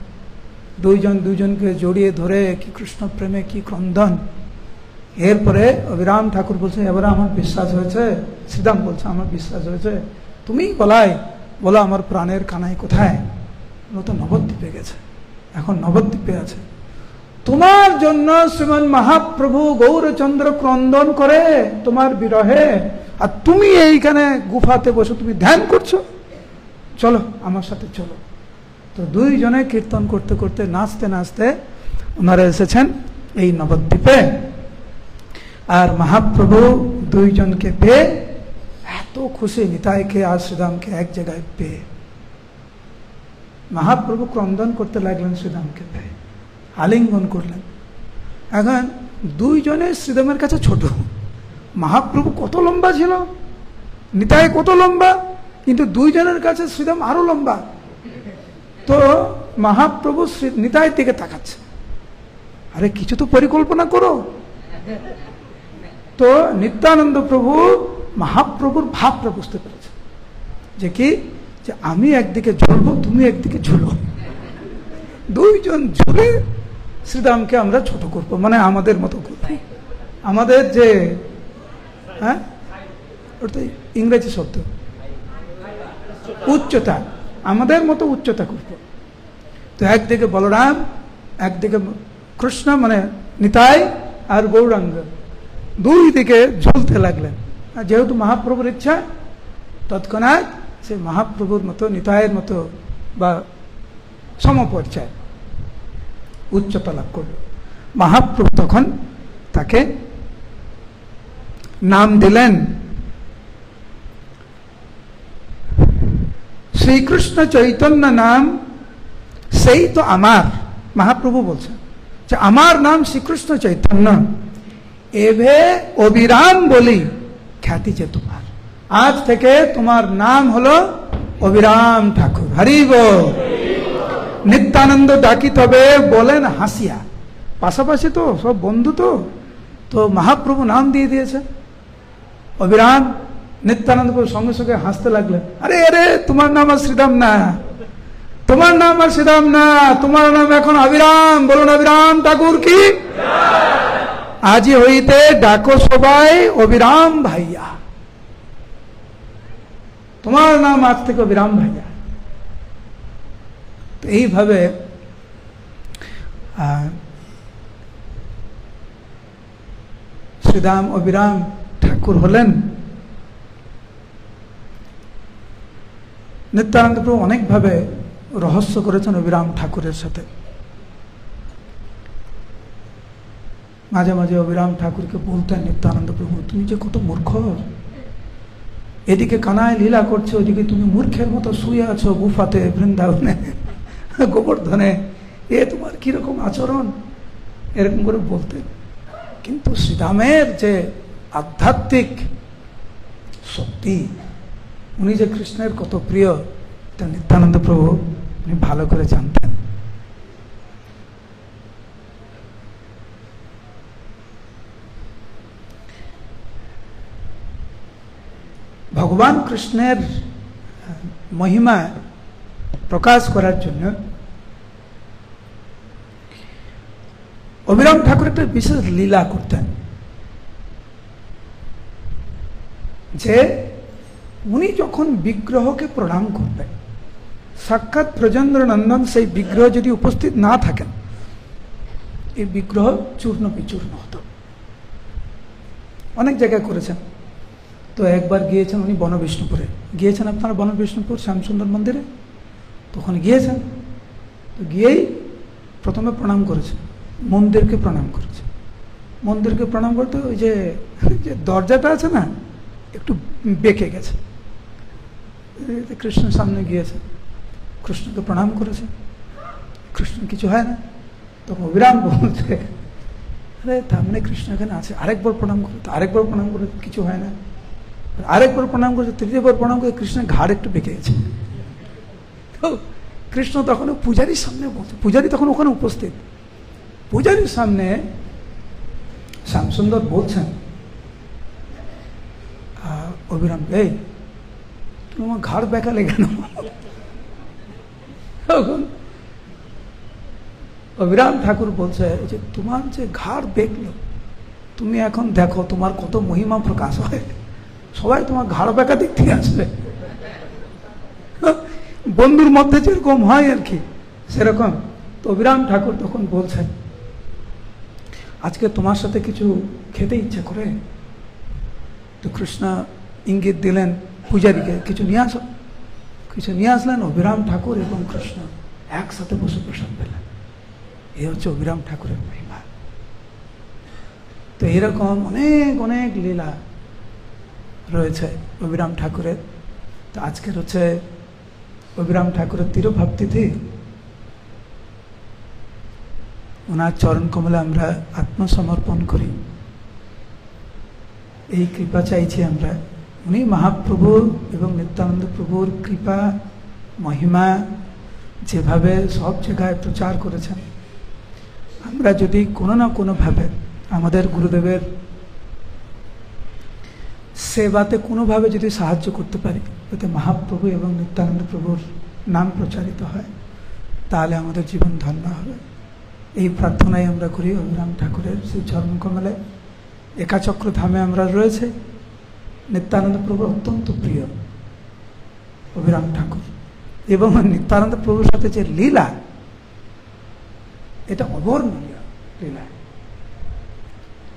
দুইজনকে জড়িয়ে ধরে কি কৃষ্ণ প্রেমে কি ক্রন্দন। এরপরে অবিরাম ঠাকুর বলছে, এবারে আমার বিশ্বাস হয়েছে। শ্রীদাম বলছে, আমার বিশ্বাস হয়েছে, তুমি বলাই, বলো আমার প্রাণের কানাই কোথায়? ও তো নবদ্বীপে গেছে, এখন নবদ্বীপে আছে। তোমার জন্য শ্রীমান মহাপ্রভু গৌরচন্দ্র ক্রন্দন করে তোমার বিরহে, আর তুমি এইখানে গুফাতে বসে তুমি ধ্যান করছো, চলো আমার সাথে চলো। তো দুইজনে কীর্তন করতে করতে নাচতে নাচতে ওনারা এসেছেন এই নবদ্বীপে। আর মহাপ্রভু দুইজনকে পেয়ে এত খুশি, নিতাইকে আর শ্রীদামকে এক জায়গায় পেয়ে মহাপ্রভু ক্রন্দন করতে লাগলেন শ্রীদামকে পেয়ে, আলিঙ্গন করলেন। এখন দুইজনে শ্রীদামের কাছে ছোট, মহাপ্রভু কত লম্বা ছিল, নিতাই কত লম্বা, কিন্তু দুইজনের কাছে শ্রীদাম আরো লম্বা। তো মহাপ্রভু নিতাইয়ের দিকে তাকাচ্ছে, আরে কিছু তো পরিকল্পনা করো। তো নিত্যানন্দ প্রভু মহাপ্রভুর ভাবটা বুঝতে পেরেছে, যে কি, যে আমি একদিকে ঝুলবো, তুমি একদিকে ঝুলো, দুইজন ঝুলে শ্রীদামকে আমরা ছোট করবো, মানে আমাদের মতো করবো, আমাদের যে, হ্যাঁ ওটা ইংরেজি শব্দ, উচ্চতা, আমাদের মতো উচ্চতা করবো। তো একদিকে বলরাম, একদিকে কৃষ্ণ মানে নিতাই আর গৌরাঙ্গ, দুই দিকে ঝুলতে লাগলেন। আর যেহেতু মহাপ্রভুর ইচ্ছা, তৎক্ষণাৎ সে মহাপ্রভুর মতো নিতায়ের মতো বা সমপর্যায় উচ্চতা লাভ করল। মহাপ্রভু তখন তাকে নাম দিলেন শ্রীকৃষ্ণ চৈতন্য নাম সেই তো আমার। মহাপ্রভু বলছেন যে আমার নাম শ্রীকৃষ্ণ চৈতন্য, এভে অবিরাম বলি খ্যাতি যে তোমার। আজ থেকে তোমার নাম হলো অবিরাম ঠাকুর। হরি বল। নিত্যানন্দ ডাকি তবে বলেন হাসিয়া। পাশাপাশি তো সব বন্ধু, তো মহাপ্রভু নাম দিয়ে দিয়েছে অবিরাম। নিত্যানন্দ প্রভু সঙ্গে সঙ্গে হাসতে লাগলেন, আরে আরে তোমার নাম আর শ্রীরাম না, তোমার নাম আর শ্রীরাম না, তোমার নাম এখন অবিরাম। বলুন অবিরাম ঠাকুর কি। আজি হইতে ডাকো সবাই অবিরাম ভাইয়া। তোমার নাম আজ থেকে অবিরাম ভাইয়া। তো এইভাবে শ্রীরাম অবিরাম ঠাকুর হলেন। নিত্যানন্দ প্রভু অনেকভাবে রহস্য করেছেন অবিরাম ঠাকুরের সাথে। মাঝে মাঝে অবিরাম ঠাকুরকে বলতেন নিত্যানন্দ প্রভু, তুমি যে কত মূর্খ, এদিকে কানায় লীলা করছো, ওদিকে তুমি মূর্খের মতো শুয়ে আছো গুফাতে বৃন্দাবনে গোবর্ধনে, এ তোমার কিরকম আচরণ, এরকম করে বলতেন। কিন্তু শ্রীরামের যে আধ্যাত্মিক শক্তি, উনি যে কৃষ্ণের কত প্রিয়, তা নিত্যানন্দ প্রভু উনি ভালো করে জানতেন। ভগবান কৃষ্ণের মহিমা প্রকাশ করার জন্য অবিরাম ঠাকুর একটা বিশেষ লীলা করতেন, যে উনি যখন বিগ্রহকে প্রণাম করবেন, সাক্ষাৎ ব্রজেন্দ্র নন্দন সেই বিগ্রহ যদি উপস্থিত না থাকেন, এই বিগ্রহ চূর্ণ বিচূর্ণ হতো। অনেক জায়গায় করেছেন। তো একবার গিয়েছেন উনি বনবিষ্ণুপুরে, গিয়েছেন আপনারা বনবিষ্ণুপুর শ্যামসুন্দর মন্দিরে, তখন গিয়েছেন। তো গিয়েই প্রথমে প্রণাম করেছেন, মন্দিরকে প্রণাম করেছে। মন্দিরকে প্রণাম করতে ওই যে দরজাটা আছে না, একটু বেঁকে গেছে। কৃষ্ণের সামনে গিয়েছে, কৃষ্ণকে প্রণাম করেছে, কৃষ্ণ কিছু হয় না। তখন অবিরাম বলছে, আরে সামনে কৃষ্ণ এখানে আছে, আরেকবার প্রণাম করে, আরেকবার প্রণাম করে, কিছু হয় না, আরেকবার প্রণাম করেছে, তৃতীয়বার প্রণাম করে কৃষ্ণের ঘাড় একটু বেঁকে গেছে। তো কৃষ্ণ তখন পূজারীর সামনে বলছে, পূজারী তখন ওখানে উপস্থিত, পূজারীর সামনে শ্যামসুন্দর বলছেন অবিরাম, এই তুমি আমার ঘাড় বেঁকালে কেন? তখন অবিরাম ঠাকুর বলছে যে তোমার যে ঘাড় বেঁকলো, তুমি এখন দেখো তোমার কত মহিমা প্রকাশ হয়, সবাই তোমার ঘাড় বেঁকা দিক থেকে আসবে। বন্ধুর মধ্যে যেরকম হয় আর কি, সেরকম। তো অবিরাম ঠাকুর তখন বলছেন, আজকে তোমার সাথে কিছু খেতে ইচ্ছে করে। তো কৃষ্ণ ইঙ্গিত দিলেন পূজারীকে, কিছু নিয়ে আসো। কিছু নিয়ে আসলেন, অবিরাম ঠাকুর এবং কৃষ্ণ একসাথে বসে প্রসাদ পেলেন। এই হচ্ছে অবিরাম ঠাকুরের মহিমা। তো এরকম অনেক অনেক লীলা রয়েছে অবিরাম ঠাকুরের। তো আজকের হচ্ছে অবিরাম ঠাকুরের তিরোভাব তিথি। ওনার চরণ কমলে আমরা আত্মসমর্পণ করি, এই কৃপা চাইছি আমরা। উনি মহাপ্রভু এবং নিত্যানন্দ প্রভুর কৃপা মহিমা যেভাবে সব জায়গায় প্রচার করেছেন, আমরা যদি কোনো না কোনোভাবে আমাদের গুরুদেবের সেবাতে কোনোভাবে যদি সাহায্য করতে পারি, যাতে মহাপ্রভু এবং নিত্যানন্দ প্রভুর নাম প্রচারিত হয়, তাহলে আমাদের জীবন ধন্য হবে। এই প্রার্থনাই আমরা করি অবিরাম ঠাকুরের সেই চরণ কমলে। একাচক্র ধামে আমরা রয়েছে, নিত্যানন্দ প্রভুর অত্যন্ত প্রিয় অবিরাম ঠাকুর, এবং নিত্যানন্দ প্রভুর সাথে যে লীলা, এটা অবর্ণনীয় লীলা।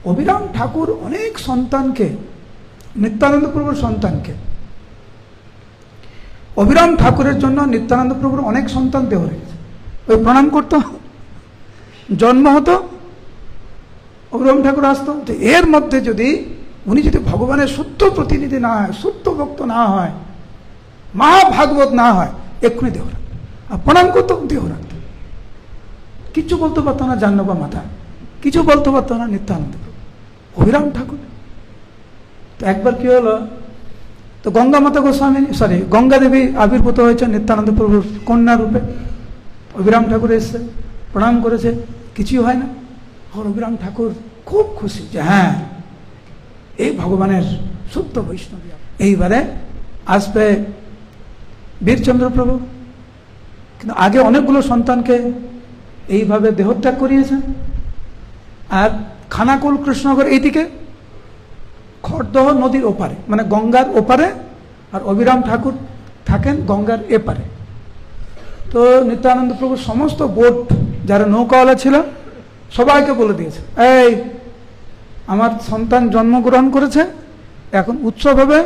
অবিরাম ঠাকুর অনেক সন্তানকে, নিত্যানন্দ প্রভুর সন্তানকে অভিরাম ঠাকুরের জন্য নিত্যানন্দ প্রভুর অনেক সন্তান দেহ রেখেছে, ওই প্রণাম করতো, জন্ম হতো, অভিরাম ঠাকুর আসতো। তো এর মধ্যে যদি উনি যদি ভগবানের সত্য প্রতিনিধি না হয়, সত্য ভক্ত না হয়, মহাভাগবত না হয়, এক্ষুনি দেহ রাখতো, আর প্রণাম করতো, দেহ রাখতো, কিচ্ছু বলতে পারতো না। জাহ্নবা মাতা কিছু বলতে পারতো না, নিত্যানন্দ প্রভু, অভিরাম ঠাকুর। তো একবার কি হলো, তো গঙ্গা মাতা গোস্বামী গঙ্গা দেবী আবির্ভূত হয়েছে নিত্যানন্দ প্রভুর কন্যা রূপে। অভিরাম ঠাকুর এসছে, প্রণাম করেছে, কিছুই হয় না। আর অভিরাম ঠাকুর খুব খুশি যে হ্যাঁ, এই ভগবানের শুদ্ধ বৈষ্ণবী। এইবারে আসবে বীরচন্দ্র প্রভু, কিন্তু আগে অনেকগুলো সন্তানকে এইভাবে দেহত্যাগ করিয়েছেন। আর খানাকুল কৃষ্ণনগর এইদিকে, খড়দহ নদীর ওপারে, মানে গঙ্গার ওপারে, আর অভিরাম ঠাকুর থাকেন গঙ্গার এপারে। তো নিত্যানন্দ প্রভু সমস্ত বোট যারা নৌকাওয়ালা ছিল সবাইকে বলে দিয়েছে, এই আমার সন্তান জন্মগ্রহণ করেছে, এখন উৎসব হবে,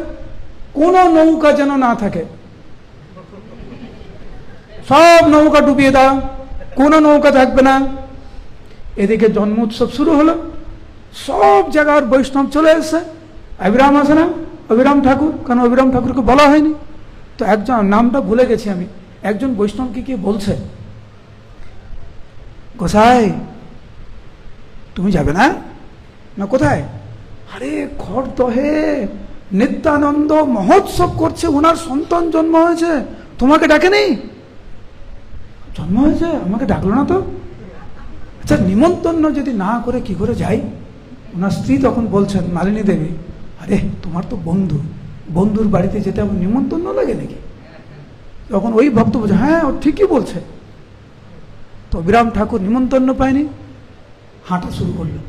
কোনো নৌকা যেন না থাকে, সব নৌকা ডুবিয়ে দাও, কোনো নৌকা থাকবে না। এদিকে জন্ম উৎসব শুরু হলো, সব জায়গার বৈষ্ণব চলে এসছে। অভিরাম আসে না, অভিরাম ঠাকুর, কারণ অভিরাম ঠাকুরকে বলা হয়নি। তো একজন, নামটা ভুলে গেছি আমি, একজন বৈষ্ণবকে কি বলছে, গোসাই তুমি যাবে না? না কোথায়? আরে খড়দহে নিত্যানন্দ মহোৎসব করছে, ওনার সন্তান জন্ম হয়েছে, তোমাকে ডাকে নেই? জন্ম হয়েছে, আমাকে ডাকলো না তো। আচ্ছা, নিমন্ত্রণ যদি না করে কি করে যাই? ওনার স্ত্রী তখন বলছেন, মালিনী দেবী, আরে তোমার তো বন্ধু, বন্ধুর বাড়িতে যেতে আমার নিমন্ত্রণ লাগে নাকি? তখন ওই ভক্ত বলছে, হ্যাঁ ও ঠিকই বলছে। তো অভিরাম ঠাকুর নিমন্ত্রণ পায়নি, হাঁটা শুরু করলো,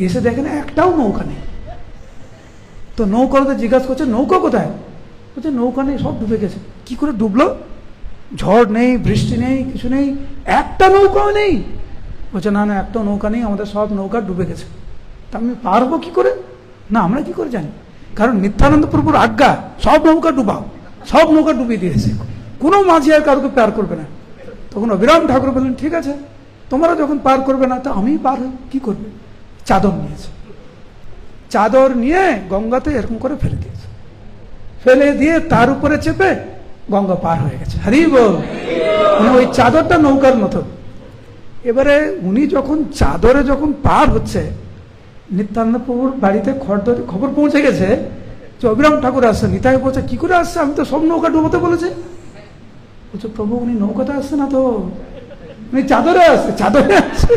এসে দেখে না একটাও নৌকা নেই। তো নৌকাতে জিজ্ঞাসা করছে, নৌকা কোথায়? বলছে নৌকা নেই, সব ডুবে গেছে। কি করে ডুবলো? ঝড় নেই, বৃষ্টি নেই, কিছু নেই, একটা নৌকাও নেই। বলছে না না, একটা নৌকা নেই, আমাদের সব নৌকা ডুবে গেছে। তা আমি পারবো কি করে? না, আমরা কি করে জানি? কারণ নিত্যানন্দ প্রভুর আজ্ঞা, সব নৌকা ডুবাও, সব নৌকা ডুবিয়ে দিয়েছে, কোনো মাঝি আর কারোকে পার করবে না। তখন অভিরাম ঠাকুর বললেন, ঠিক আছে, তোমরা যখন পার করবে না, তো আমি পার হই, কি করবে? চাদর নিয়েছে, চাদর নিয়ে গঙ্গাতে এরকম করে ফেলে দিয়েছে, ফেলে দিয়ে তার উপরে চেপে গঙ্গা পার হয়ে গেছে। হরি বল। মানে ওই চাদরটা নৌকার মতো। এবারে উনি যখন চাদরে যখন পার হচ্ছে, নিত্যানন্দ প্রভুর বাড়িতে খবর পৌঁছে গেছে যে অভিরাম ঠাকুর আসছে। নিতাই বলছে, কি করে আসছে? আমি তো সব নৌকা ডুবোতে বলেছি। বলছে, প্রভু উনি নৌকাতে আসছে না তো, উনি চাদরে আসছে, চাদরে আসছে।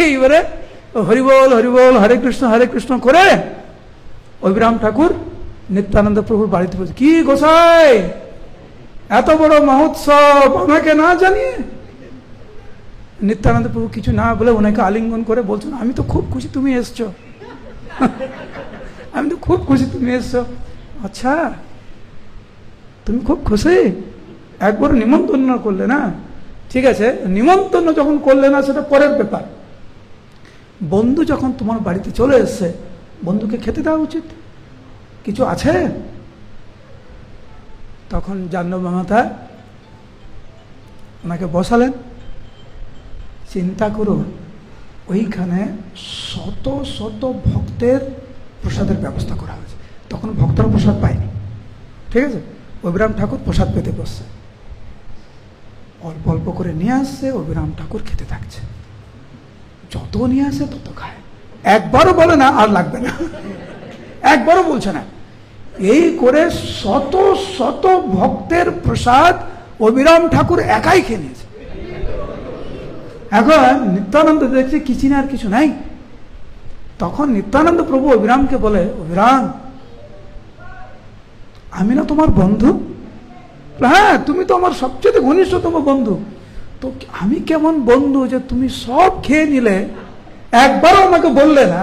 এইবারে হরিবল হরিবল, হরে কৃষ্ণ করে অভিরাম ঠাকুর নিত্যানন্দ প্রভুর বাড়িতে বলছে, কি গোসাই, এত বড় মহোৎসব আমাকে না জানিয়ে? নিত্যানন্দ প্রভু কিছু না বলে ওনাকে আলিঙ্গন করে বলছেন, আমি তো খুব খুশি তুমি এসছো, আমি তো খুব খুশি তুমি এসছো। আচ্ছা, তুমি খুব খুশি, একবার নিমন্ত্রণ করলে না? ঠিক আছে, নিমন্ত্রণ যখন করলে না সেটা পরের ব্যাপার। বন্ধু যখন তোমার বাড়িতে চলে এসছে, বন্ধুকে খেতে দেওয়া উচিত, কিছু আছে? তখন জাহ্নবী মাতা ওনাকে বসালেন। চিন্তা করুন, ওইখানে শত শত ভক্তের প্রসাদের ব্যবস্থা করা হয়েছে। তখন ভক্তরা প্রসাদ পায়নি, ঠিক আছে? অভিরাম ঠাকুর প্রসাদ পেতে বসছে, অল্প অল্প করে নিয়ে আসছে, অভিরাম ঠাকুর খেতে থাকছে, যত নিয়ে আসে তত খায়, একবারও বলে না আর লাগবে না, একবারও বলছে না। এই করে শত শত ভক্তের প্রসাদ অভিরাম ঠাকুর একাই খেয়ে নিয়েছে। এখন নিত্যানন্দ দেখছে কিছু না, আর কিছু নাই। তখন নিত্যানন্দ প্রভু অভিরামকে বলে, অভিরাম আমি না তোমার বন্ধু? হ্যাঁ, তুমি তো আমার সবচেয়ে ঘনিষ্ঠতম বন্ধু। তো আমি কেমন বন্ধু যে তুমি সব খেয়ে নিলে, একবারও আমাকে বললে না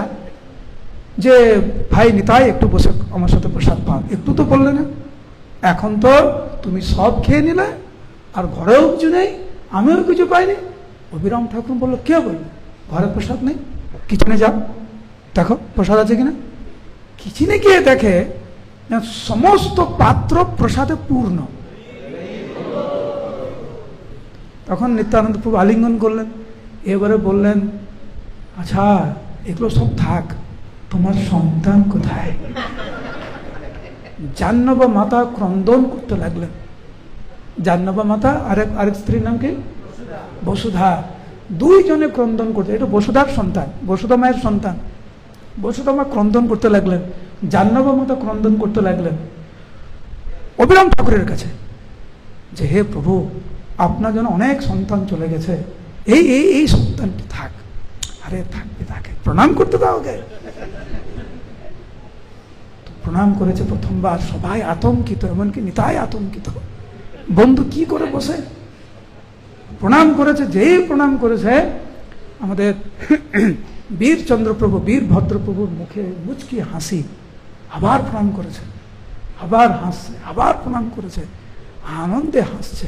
যে ভাই নিতাই একটু বসে আমার সাথে প্রসাদ পাও, একটু তো বললে না। এখন তো তুমি সব খেয়ে নিলে, আর ঘরেও কিছু নেই, আমিও কিছু পাইনি। অভিরাম ঠাকুর বললো, কে বললো ঘরে প্রসাদ নেই? কিচেনে যাও, দেখো প্রসাদ আছে কিনা। কিচেনে গিয়ে দেখে সমস্ত পাত্র প্রসাদে পূর্ণ, তখন নিত্যানন্দ প্রভু আলিঙ্গন করলেন, এবারে বললেন, আচ্ছা এগুলো সব থাক, তোমার সন্তান কোথায়? জাহ্নবা মাতা ক্রন্দন করতে লাগলেন। জাহ্নবা মাতা আরেক স্ত্রীর নাম কি? বসুধা। দুইজনে ক্রন্দন করতে, এটা বসুধার সন্তান, বসুধা মায়ের সন্তান। বসুধা মা ক্রন্দন করতে লাগলেন, জাহ্নবা মাতা ক্রন্দন করতে লাগলেন অবিরাম ঠাকুরের কাছে, যে হে প্রভু, আপনার জন্য অনেক সন্তান চলে গেছে, এই এই এই সন্তানটি থাক। আরে থাকবে, তাকে প্রণাম করতে দাও গে। প্রণাম করেছে প্রথমবার, সবাই আতঙ্কিত, এমনকি নিতাই আতঙ্কিত, বন্ধু কি করে বসে প্রণাম করেছে। যেই প্রণাম করেছে, আমাদের বীরচন্দ্রপ্রভু, বীরভদ্রপ্রভুর মুখে মুচকি হাসি, আবার প্রণাম করেছে, আবার হাসছে, আবার প্রণাম করেছে, আনন্দে হাসছে।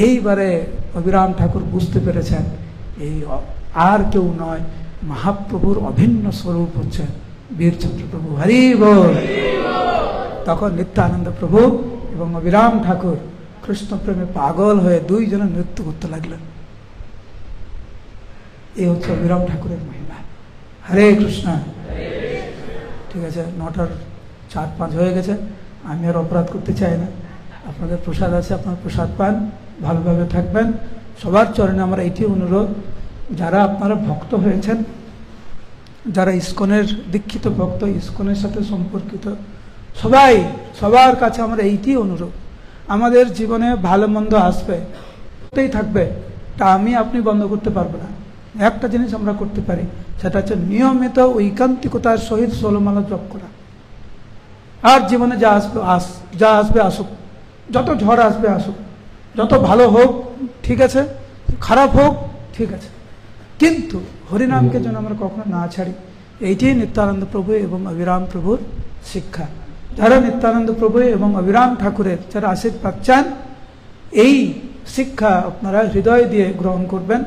এইবারে অবিরাম ঠাকুর বুঝতে পেরেছেন এই আর কেউ নয়, মহাপ্রভুর অভিন্ন স্বরূপ হচ্ছে বীরচন্দ্রপ্রভু। হরি বল। তখন নিত্যানন্দ প্রভু এবং অবিরাম ঠাকুর কৃষ্ণ প্রেমে পাগল হয়ে দুইজনে নৃত্য করতে লাগলেন। এই হচ্ছে অবিরাম ঠাকুরের মহিমা। হরে কৃষ্ণ। ঠিক আছে, 9টার 4-5 হয়ে গেছে, আমি আর অপরাধ করতে চাই না। আপনাদের প্রসাদ আছে, আপনারা প্রসাদ পান, ভালোভাবে থাকবেন। সবার চরণে আমার এইটি অনুরোধ, যারা আপনারা ভক্ত হয়েছেন, যারা ইস্কনের দীক্ষিত ভক্ত, ইস্কনের সাথে সম্পর্কিত সবার কাছে আমার এইটি অনুরোধ, আমাদের জীবনে ভালো মন্দ আসবে, হতেই থাকবে, তা আমি আপনি বন্ধ করতে পারবো না। একটা জিনিস আমরা করতে পারি, সেটা হচ্ছে নিয়মিত ঐকান্তিকতার সহিত 16 মালা জপ করা। আর জীবনে যা আসবে আসুক, যত ঝড় আসবে আসুক, যত ভালো হোক ঠিক আছে, খারাপ হোক ঠিক আছে, কিন্তু হরিনামকে যেন আমরা কখনো না ছাড়ি। এইটাই নিত্যানন্দ প্রভু এবং অবিরাম প্রভুর শিক্ষা। যারা নিত্যানন্দ প্রভু এবং অবিরাম ঠাকুরের যারা আশীর্বাদ চান, এই শিক্ষা আপনারা হৃদয় দিয়ে গ্রহণ করবেন।